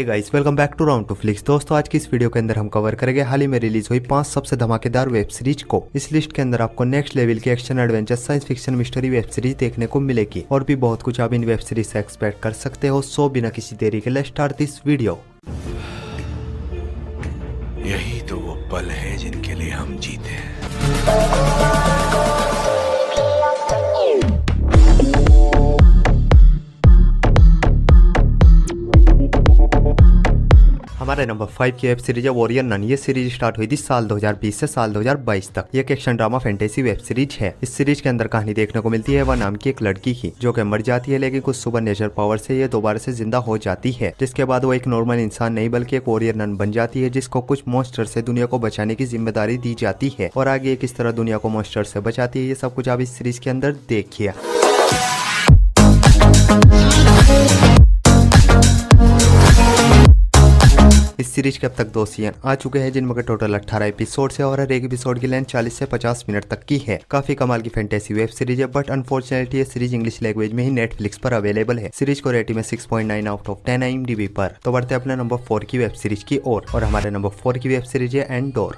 Guys, welcome back to Round Two Flix. दोस्तों, आज की इस वीडियो के अंदर हम कवर करेंगे हाल ही में रिलीज हुई 5 सबसे धमाकेदार वेब सीरीज को। इस लिस्ट के अंदर आपको नेक्स्ट लेवल की action adventure science fiction mystery web series देखने को मिलेगी और भी बहुत कुछ आप इन वेब सीरीज से एक्सपेक्ट कर सकते हो। सो बिना किसी देरी के लेट्स स्टार्ट दिस वीडियो। यही तो वो पल है जिनके लिए हम जीते हैं। हमारे नंबर 5 की वेब सीरीज है वॉरियर नन। ये सीरीज स्टार्ट हुई थी साल 2020 से साल 2022 तक। ये एक action drama fantasy web series है। इस सीरीज के अंदर कहानी देखने को मिलती है वह नाम की एक लड़की की, जो कि मर जाती है, लेकिन कुछ सुपर नेचर पावर से ये दोबारा से जिंदा हो जाती है, जिसके बाद वो एक नॉर्मल इंसान नहीं बल्कि एक वॉरियर नन बन जाती है, जिसको कुछ मॉन्स्टर से दुनिया को बचाने की जिम्मेदारी दी जाती है। और आगे ये किस तरह दुनिया को मॉन्स्टर से बचाती है, ये सब कुछ आप इस सीरीज के अंदर देखिए। इस सीरीज के अब तक 2 सीजन आ चुके हैं, जिनमें टोटल 18 एपिसोड है और हर एक एपिसोड की लेंथ 40 से 50 मिनट तक की है। काफी कमाल की फैंटेसी वेब सीरीज है, बट अनफॉर्चुनेटली ये सीरीज इंग्लिश लैंग्वेज में ही नेटफ्लिक्स पर अवेलेबल है। सीरीज को रेटिंग में 6.9 आउट ऑफ 10 IMDb पर। तो बढ़ते अपने नंबर 4 की वेब सीरीज की ओर, और हमारे नंबर 4 की वेब सीरीज है एंडोर।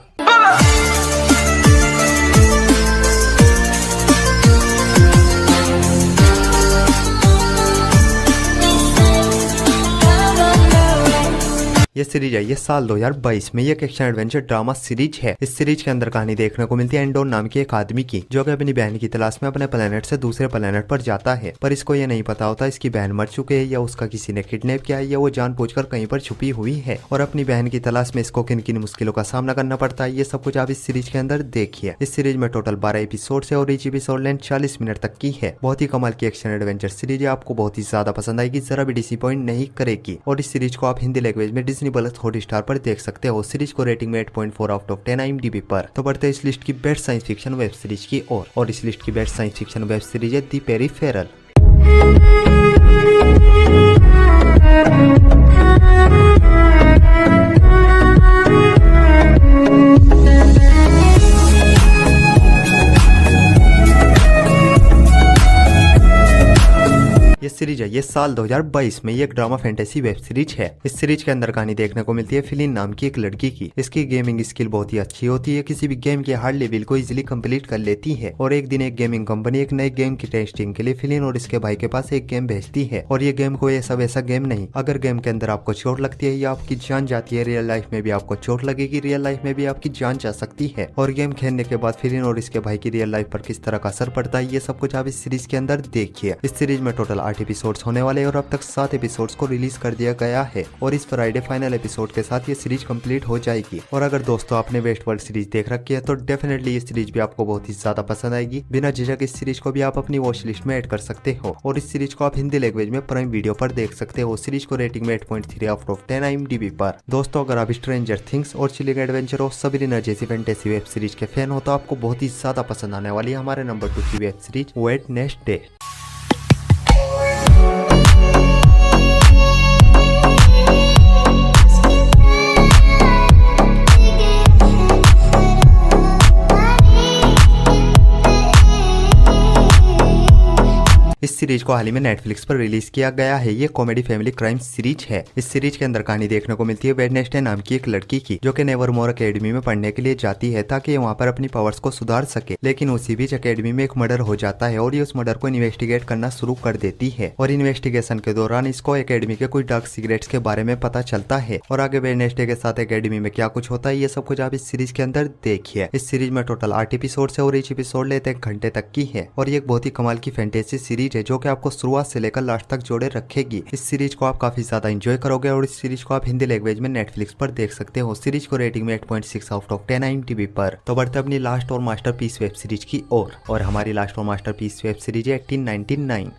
ये सीरीज है ये साल 2022 में। ये एक एक्शन एडवेंचर ड्रामा सीरीज है। इस सीरीज के अंदर कहानी देखने को मिलती है एंडोर नाम के एक आदमी की, जो कि अपनी बहन की तलाश में अपने प्लेनेट से दूसरे प्लेनेट पर जाता है, पर इसको ये नहीं पता होता इसकी बहन मर चुकी है या उसका किसी ने किडनैप किया है या वो जानबूझकर कहीं पर छुपी हुई है। और अपनी बहन की तलाश में इसको किन किन मुश्किलों का सामना करना पड़ता है, ये सब कुछ आप इस सीरीज के अंदर देखिए। इस सीरीज में टोटल 12 एपिसोड है और ईच एपिसोड लेंथ 40 मिनट तक की है। बहुत ही कमाल की एक्शन एडवेंचर सीरीज है, आपको बहुत ही ज्यादा पसंद आएगी, जरा भी डिसअपॉइंट नहीं करेगी। और इस सीरीज को आप हिंदी लैंग्वेज में डिज्नी प्लस हॉटस्टार पर देख सकते हो। सीरीज को रेटिंग में 8.4 आउट ऑफ 10 IMDb पर। तो बढ़ते इस लिस्ट की best science fiction web series की ओर, और इस लिस्ट की best science fiction web series है द पेरिफेरल। ये सीरीज है ये साल 2022 में। ये एक ड्रामा फैंटेसी वेब सीरीज है। इस सीरीज के अंदर कहानी देखने को मिलती है फिलिन नाम की एक लड़की की। इसकी गेमिंग स्किल बहुत ही अच्छी होती है, किसी भी गेम के हार्ड लेवल को इजीली कंप्लीट कर लेती है। और एक दिन एक गेमिंग कंपनी एक नए गेम की टेस्टिंग के लिए फिलिन और इसके भाई के पास एक गेम भेजती है। और ये गेम कोई ऐसा वैसा गेम नहीं, अगर गेम के अंदर आपको चोट लगती है या आपकी जान जाती है, रियल लाइफ में भी आपको चोट लगेगी, रियल लाइफ में भी आपकी जान जा सकती है। और गेम खेलने के बाद फिलिन और इसके भाई की रियल लाइफ पर किस तरह का असर पड़ता है, ये सब कुछ आप इस सीरीज के अंदर देखिए। इस सीरीज में टोटल 8 एपिसोड होने वाले और अब तक 7 एपिसोड्स को रिलीज कर दिया गया है और इस फ्राइडे फाइनल एपिसोड के साथ ये सीरीज कंप्लीट हो जाएगी। और अगर दोस्तों आपने वेस्ट वर्ल्ड सीरीज देख रखी है तो डेफिनेटली ये सीरीज भी आपको बहुत ही ज्यादा पसंद आएगी। बिना झिझक इस सीरीज को भी आप अपनी वॉच लिस्ट में ऐड कर सकते हो और इस सीरीज को आप हिंदी लैंग्वेज में प्राइम वीडियो पर देख सकते हो। सीरीज को रेटिंग में 8.3 आउट ऑफ 10 IMDb पर। दोस्तों, अगर आप स्ट्रेंजर थिंग्स और चिलिंग एडवेंचर और सबरीना जैसी फैंटेसी वेब सीरीज के फैन हो तो आपको बहुत ही ज्यादा पसंद आने वाली है हमारे नंबर 2 की वेब सीरीज वेडनेसडे। इस सीरीज को हाल ही में नेटफ्लिक्स पर रिलीज किया गया है। ये कॉमेडी फैमिली क्राइम सीरीज है। इस सीरीज के अंदर कहानी देखने को मिलती है वेडनेसडे नाम की एक लड़की की, जो कि नेवरमोर एकेडमी में पढ़ने के लिए जाती है ताकि ये वहाँ पर अपनी पावर्स को सुधार सके। लेकिन उसी बीच एकेडमी में एक मर्डर हो जाता है और ये उस मर्डर को इन्वेस्टिगेट करना शुरू कर देती है। और इन्वेस्टिगेशन के दौरान इसको एकेडमी के कुछ डार्क सीक्रेट्स के बारे में पता चलता है। और आगे वेडनेसडे के साथ एकेडमी में क्या कुछ होता है, ये सब कुछ आप इस सीरीज के अंदर देखिए। इस सीरीज में टोटल 8 एपिसोड है और ईच एपिसोड लेते 1 घंटे तक की है। और ये एक बहुत ही कमाल की फैंटेसी सीरीज है, जो कि आपको शुरुआत से लेकर लास्ट तक जोड़े रखेगी। इस सीरीज को आप काफी ज्यादा एंजॉय करोगे और इस सीरीज को आप हिंदी लैंग्वेज में नेटफ्लिक्स पर देख सकते हो। सीरीज को रेटिंग में 8.6 आउट ऑफ 10 IMDb पर। तो बढ़ते अपनी लास्ट और मास्टरपीस वेब सीरीज की ओर, और हमारी लास्ट और मास्टरपीस वेब सीरीज है 1899।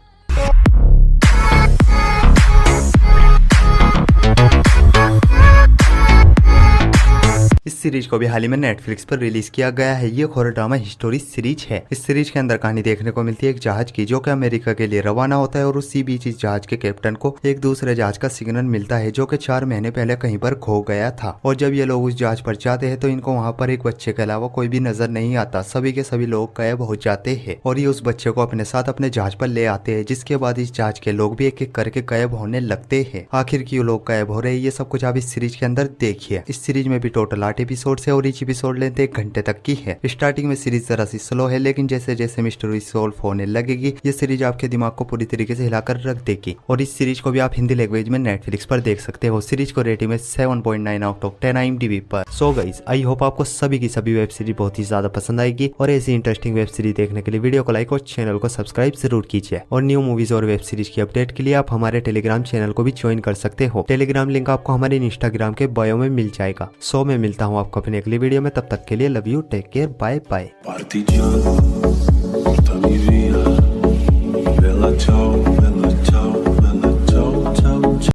इस सीरीज को भी हाल ही में नेटफ्लिक्स पर रिलीज किया गया है। ये हॉरर ड्रामा हिस्टोरी सीरीज है। इस सीरीज के अंदर कहानी देखने को मिलती है एक जहाज की जो कि अमेरिका के लिए रवाना होता है और उसी बीच इस जहाज के कैप्टन को एक दूसरे जहाज का सिग्नल मिलता है जो कि 4 महीने पहले कहीं पर खो गया था। और जब ये लोग उस जहाज पर जाते हैं तो इनको वहाँ पर एक बच्चे के अलावा कोई भी नजर नहीं आता। सभी के सभी लोग गायब हो जाते हैं और ये उस बच्चे को अपने साथ अपने जहाज पर ले आते हैं, जिसके बाद इस जहाज के लोग भी एक एक करके गायब होने लगते हैं। आखिर क्यों लोग गायब हो रहे हैं ये सब कुछ आप इस सीरीज के अंदर देखिए। इस सीरीज में भी टोटल 8 एपिसोड है और ईच एपिसोड लेंथ 1 घंटे तक की है। स्टार्टिंग में सीरीज जरा सी स्लो है, लेकिन जैसे जैसे मिस्ट्री सॉल्व होने लगेगी ये सीरीज आपके दिमाग को पूरी तरीके से हिलाकर रख देगी। और इस सीरीज को भी आप हिंदी लैंग्वेज में नेटफ्लिक्स पर देख सकते हो। सीरीज को रेटिंग में 7.9 आउट ऑफ 10 IMDb पर। सो गाइस, आई होप आपको सभी की सभी वेब सीरीज बहुत ही ज्यादा पसंद आएगी और ऐसी इंटरेस्टिंग वेब सीरीज देखने के लिए वीडियो को लाइक और चैनल को सब्सक्राइब जरूर कीजिए। और न्यू मूवीज और वेब सीरीज की अपडेट के लिए आप हमारे टेलीग्राम चैनल को भी ज्वाइन कर सकते हो। टेलीग्राम लिंक आपको हमारे इंस्टाग्राम के बायो में मिल जाएगा। सो मैं मिलता हूँ आपको अपनी अगली वीडियो में, तब तक के लिए love you, take care, bye bye.